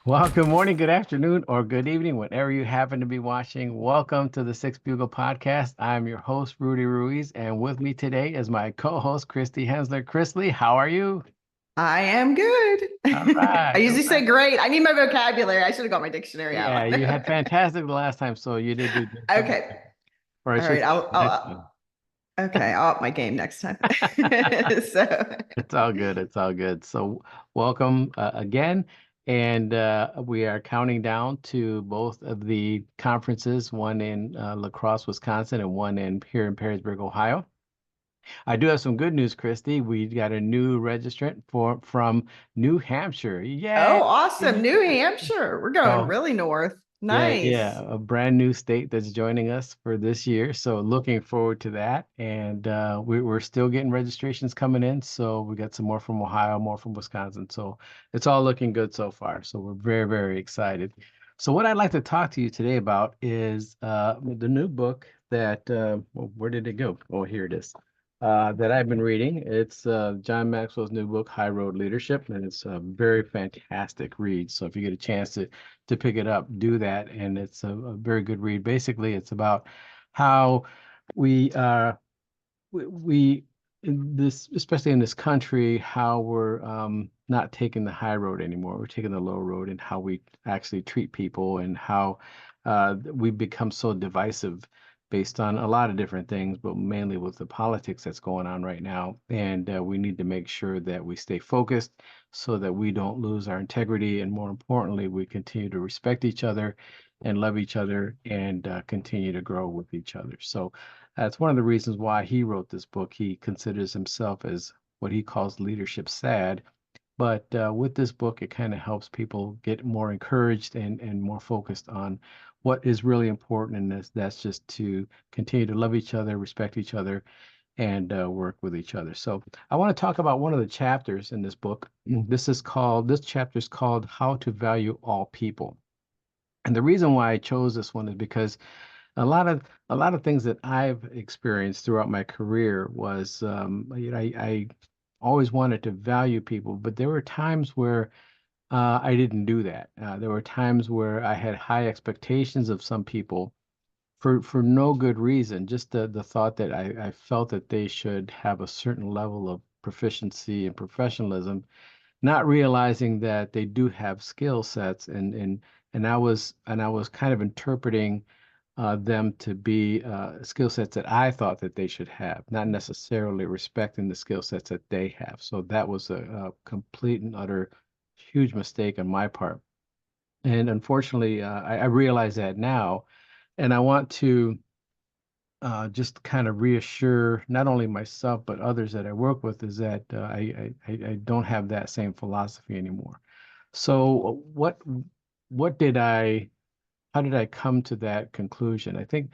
Well, good morning, good afternoon, or good evening, whenever you happen to be watching. Welcome to the Six Bugle Podcast. I'm your host, Rudy Ruiz, and with me today is my co-host, Christy Hensler. Chrisley, how are you? I am good. All I right, all usually say right. great. I need my vocabulary. I should have got my dictionary Yeah, out. you had fantastic the last time, so you did do just fine. Okay. Or I All should right. say next time. Okay. I'll up my game next time. So, It's all good. It's all good. So, welcome again. And we are counting down to both of the conferences, one in La Crosse, Wisconsin, and one in here in Perrysburg, Ohio. I do have some good news, Christy. We got a new registrant from New Hampshire. Yay! oh, awesome. New Hampshire. We're going So, really north. yeah, Nice. a brand new state that's joining us for this year. So looking forward to that. And we're still getting registrations coming in. So we got some more from Ohio, more from Wisconsin. So it's all looking good so far. So we're very, very excited. So what I'd like to talk to you today about is the new book that, well, where did it go? Oh, here it is. That I've been reading. It's John Maxwell's new book, High Road Leadership, and it's a very fantastic read. So if you get a chance to pick it up, do that. And it's a very good read. Basically, it's about how we we in this, especially in this country, how we're not taking the high road anymore. We're taking the low road, and how we actually treat people, and how we've become so divisive based on a lot of different things, but mainly with the politics that's going on right now. And we need to make sure that we stay focused so that we don't lose our integrity. And more importantly, we continue to respect each other and love each other and continue to grow with each other. So that's one of the reasons why he wrote this book. He considers himself as what he calls leadership sad. But with this book, it kind of helps people get more encouraged and more focused on what is really important. And that's just to continue to love each other, respect each other, and work with each other. So I want to talk about one of the chapters in this book. This chapter is called How to Value All People. And the reason why I chose this one is because a lot of things that I've experienced throughout my career was, I always wanted to value people, but there were times where I didn't do that. There were times where I had high expectations of some people for no good reason, just the thought that I felt that they should have a certain level of proficiency and professionalism, not realizing that they do have skill sets, and I was kind of interpreting them to be skill sets that I thought that they should have, not necessarily respecting the skill sets that they have. So that was a complete and utter huge mistake on my part. And unfortunately, I realize that now, and I want to just kind of reassure not only myself but others that I work with is that I don't have that same philosophy anymore. So what did I how did I come to that conclusion? I think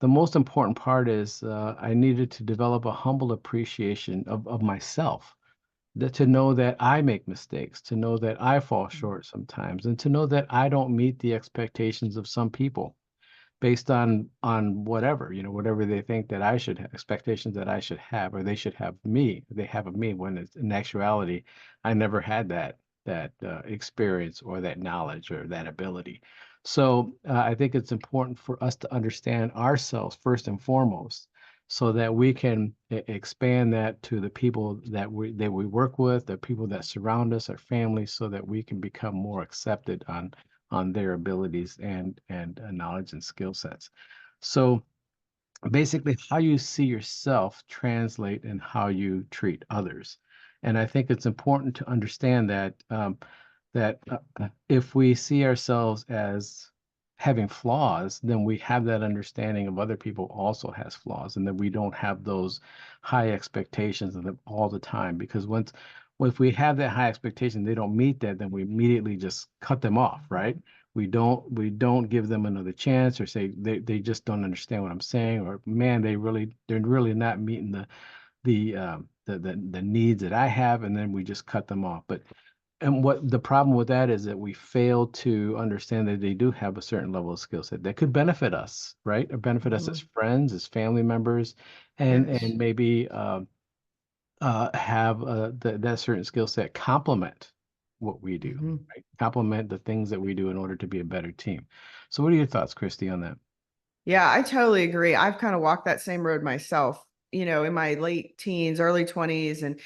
the most important part is I needed to develop a humble appreciation of myself, that to know that I make mistakes, to know that I fall short sometimes, and to know that I don't meet the expectations of some people based on whatever, whatever they think that I should have, expectations that I should have, or they should have me, they have of me, when it's, in actuality, I never had that experience or that knowledge or that ability. So I think it's important for us to understand ourselves first and foremost, so that we can expand that to the people that we work with, the people that surround us, our families, so that we can become more accepted on their abilities and knowledge and skill sets. So basically, how you see yourself translate in how you treat others. And I think it's important to understand that if we see ourselves as having flaws, then we have that understanding of other people also has flaws, and that we don't have those high expectations of them all the time. Because if we have that high expectation, they don't meet that, then we immediately just cut them off, right? We don't give them another chance, or say they just don't understand what I'm saying, or man, they're really not meeting the needs that I have, and then we just cut them off. And what the problem with that is that we fail to understand that they do have a certain level of skill set that could benefit us, right? Or benefit us as Mhm. friends, as family members, and Yes. maybe have that certain skill set complement, what we do, Mhm. right? Complement the things that we do in order to be a better team. So what are your thoughts, Christy, on that? Yeah, I totally agree. I've kind of walked that same road myself, in my late teens, early 20s. And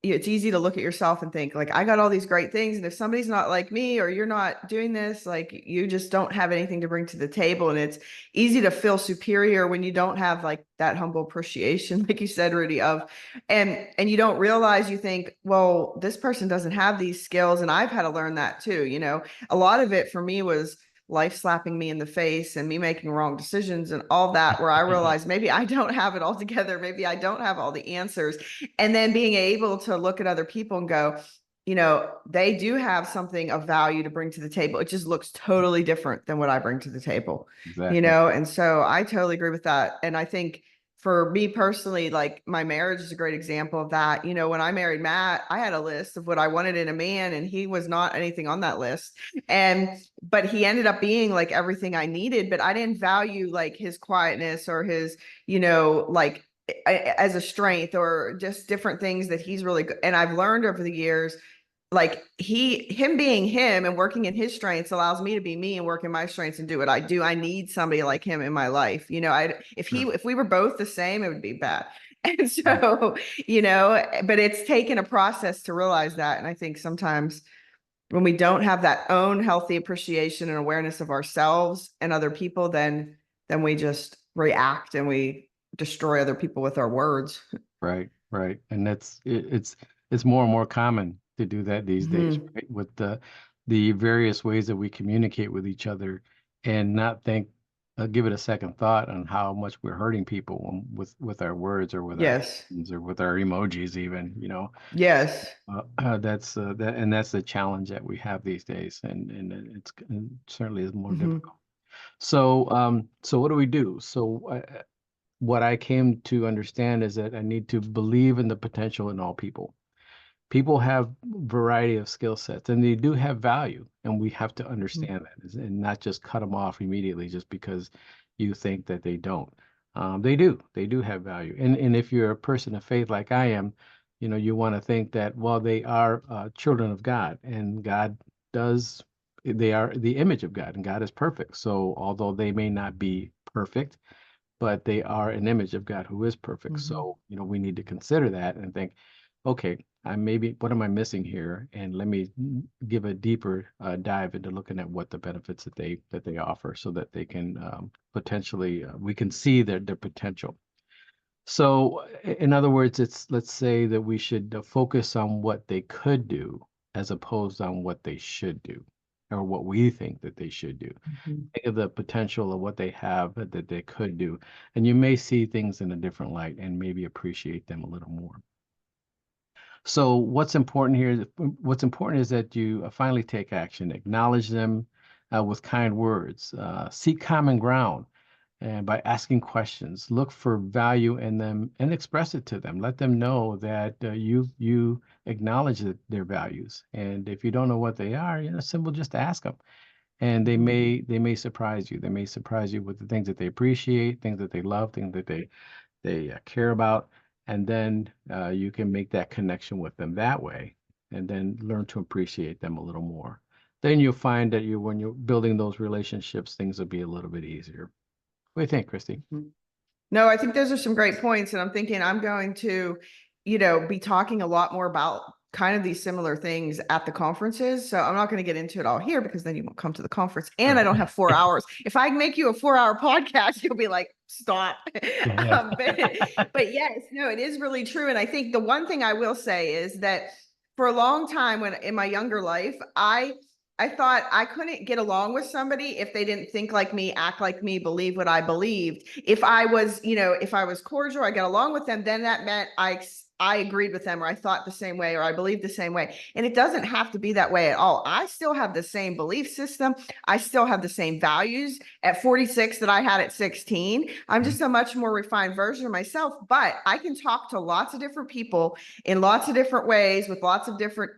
it's easy to look at yourself and think, like, I got all these great things. And if somebody's not like me or you're not doing this, like, you just don't have anything to bring to the table. And it's easy to feel superior when you don't have like that humble appreciation, like you said, Rudy, of and you don't realize, you think, well, this person doesn't have these skills. And I've had to learn that too. A lot of it for me was life slapping me in the face and me making wrong decisions and all that, where I realized maybe I don't have it all together. Maybe I don't have all the answers. And then being able to look at other people and go, they do have something of value to bring to the table. It just looks totally different than what I bring to the table, Exactly. and so I totally agree with that. And I think for me personally, like my marriage is a great example of that. When I married Matt, I had a list of what I wanted in a man, and he was not anything on that list. But he ended up being like everything I needed, but I didn't value like his quietness or his, like as a strength, or just different things that he's really good. And I've learned over the years, like him being him and working in his strengths allows me to be me and work in my strengths and do what I do. I need somebody like him in my life. Sure. If we were both the same, it would be bad. And Right. so, but it's taken a process to realize that. And I think sometimes when we don't have that own healthy appreciation and awareness of ourselves and other people, then we just react and we destroy other people with our words. Right, right. And it's more and more common to do that these days, Mhm. right? With the various ways that we communicate with each other and not think give it a second thought on how much we're hurting people with our words or with our Yes. actions or with our emojis even, Yes. that's the challenge that we have these days, and it certainly is more Mhm. difficult. So what do we do? What I came to understand is that I need to believe in the potential in all people. People have variety of skill sets and they do have value, and we have to Mhm. understand that and not just cut them off immediately just because you think that they don't. They do have value. And if you're a person of faith like I am, you want to think that, well, they are children of God, and God does, they are the image of God, and God is perfect. So although they may not be perfect, but they are an image of God who is perfect. Mhm. So, we need to consider that and think, okay, what am I missing here? And let me give a deeper dive into looking at what the benefits that they offer, so that they can potentially we can see their potential. So, in other words, let's say that we should focus on what they could do as opposed on what they should do, or what we think that they should do. Mhm. Think of the potential of what they have that they could do, and you may see things in a different light and maybe appreciate them a little more. So what's important is that you finally take action, acknowledge them with kind words, seek common ground, and by asking questions, look for value in them and express it to them. Let them know that you acknowledge their values, and if you don't know what they are, simple, just ask them, and they Mhm. may surprise you. They may surprise you with the things that they appreciate, things that they love, things that they care about, and then you can make that connection with them that way, and then learn to appreciate them a little more. Then you'll find that when you're building those relationships, things will be a little bit easier. What do you think, Christy? Mhm. No, I think those are some great points. And I'm thinking I'm going to, be talking a lot more about kind of these similar things at the conferences. So I'm not going to get into it all here because then you won't come to the conference and I Sure. don't have 4 hours. If I make you a 4 hour podcast, you'll be like, stop. Yeah. But yes, no, it is really true. And I think the one thing I will say is that for a long time when in my younger life, I thought I couldn't get along with somebody if they didn't think like me, act like me, believe what I believed. If I was cordial, I got along with them, then that meant I agreed with them, or I thought the same way, or I believed the same way. And it doesn't have to be that way at all. I still have the same belief system. I still have the same values at 46 that I had at 16. I'm just a much more refined version of myself, but I can talk to lots of different people in lots of different ways with lots of different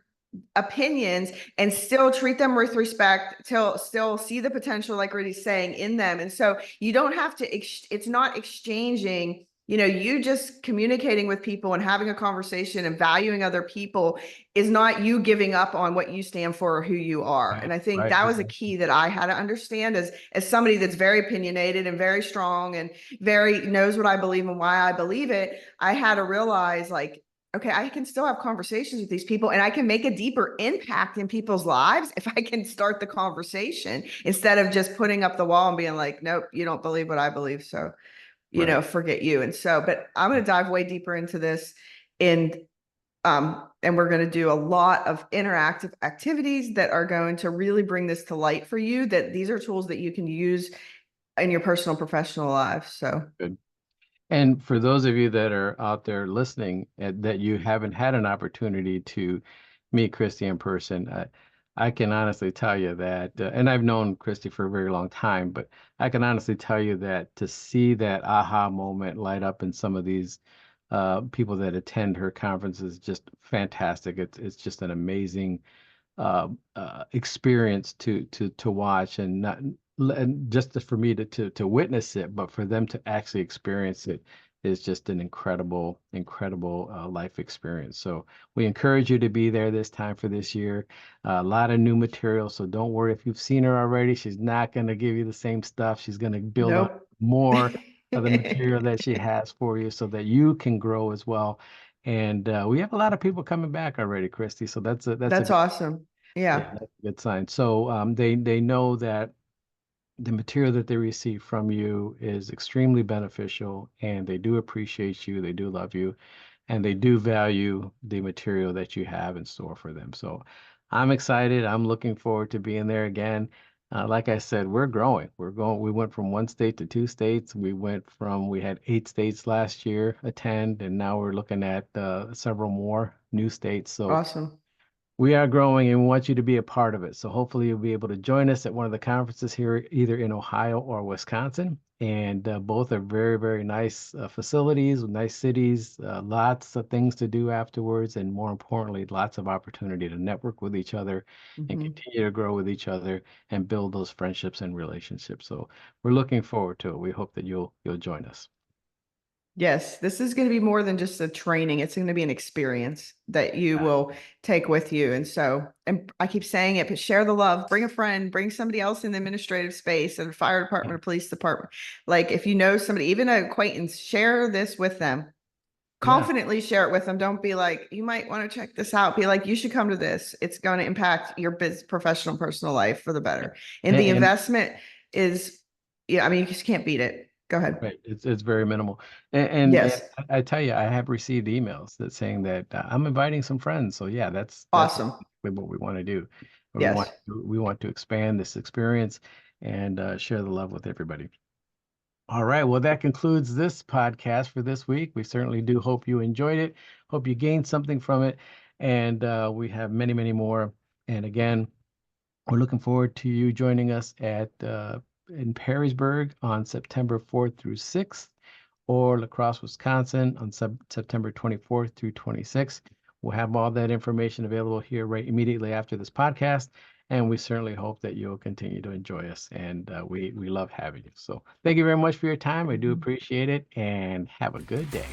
opinions and still treat them with respect, till still see the potential, like Rudy's saying, in them. And so you don't have to it's not exchanging You just communicating with people and having a conversation and valuing other people is not you giving up on what you stand for or who you are. Right, And I think right, that was a exactly. key that I had to understand as somebody that's very opinionated and very strong and very knows what I believe and why I believe it. I had to realize, like, okay, I can still have conversations with these people and I can make a deeper impact in people's lives if I can start the conversation instead of just putting up the wall and being like, nope, you don't believe what I believe. So, Right. forget you. And so, but I'm going to dive way deeper into this, and we're going to do a lot of interactive activities that are going to really bring this to light for you, that these are tools that you can use in your personal and professional life. So Good. And for those of you that are out there listening that you haven't had an opportunity to meet Christy in person, I can honestly tell you that, and I've known Christy for a very long time, but I can honestly tell you that to see that aha moment light up in some of these people that attend her conferences is just fantastic. It's just an amazing experience to watch, and not and just for me to witness it, but for them to actually experience it is just an incredible life experience. So we encourage you to be there this time for this year. A lot of new material, so don't worry if you've seen her already. She's not going to give you the same stuff. She's going to build on nope. more of the material that she has for you so that you can grow as well. And we have a lot of people coming back already, Christy. So that's a That's good awesome. yeah, Yeah. that's a good sign. So they know that the material that they receive from you is extremely beneficial, and they do appreciate you, they do love you, and they do value the material that you have in store for them. So I'm excited. I'm looking forward to being there again. Like I said, we're growing. We're going. We went from one state to two states. We had 8 states last year attend, and now we're looking at several more new states. So Awesome. we are growing and we want you to be a part of it. So hopefully you'll be able to join us at one of the conferences here, either in Ohio or Wisconsin. And both are very nice facilities, nice cities, lots of things to do afterwards, and more importantly, lots of opportunity to network with each other and Mhm. continue to grow with each other and build those friendships and relationships. So we're looking forward to it. We hope that you'll join us. Yes, this is going to be more than just a training. It's going to be an experience that you will take with you. And so, and I keep saying it, but share the love, bring a friend, bring somebody else in the administrative space, a fire department, a police department. Like if you know somebody, even an acquaintance, share this with them. Yeah. Confidently share it with them. Don't be like, you might want to check this out. Be like, you should come to this. It's going to impact your business, professional, personal life for the better. And the And investment is, yeah, I mean, you just can't beat it. Go ahead. right. It's very minimal. And Yes. I tell you, I have received emails that saying that I'm inviting some friends. So yeah, that's Awesome. exactly what we want to do. Yes. We want to expand this experience and share the love with everybody. All right. Well, that concludes this podcast for this week. We certainly do hope you enjoyed it. Hope you gained something from it. And we have many more. And again, we're looking forward to you joining us at in Perrysburg on September 4th through 6th, or La Crosse, Wisconsin on September 24th through 26th. We'll have all that information available here right immediately after this podcast. And we certainly hope that you'll continue to enjoy us. And we love having you. So thank you very much for your time. I do appreciate it. And have a good day.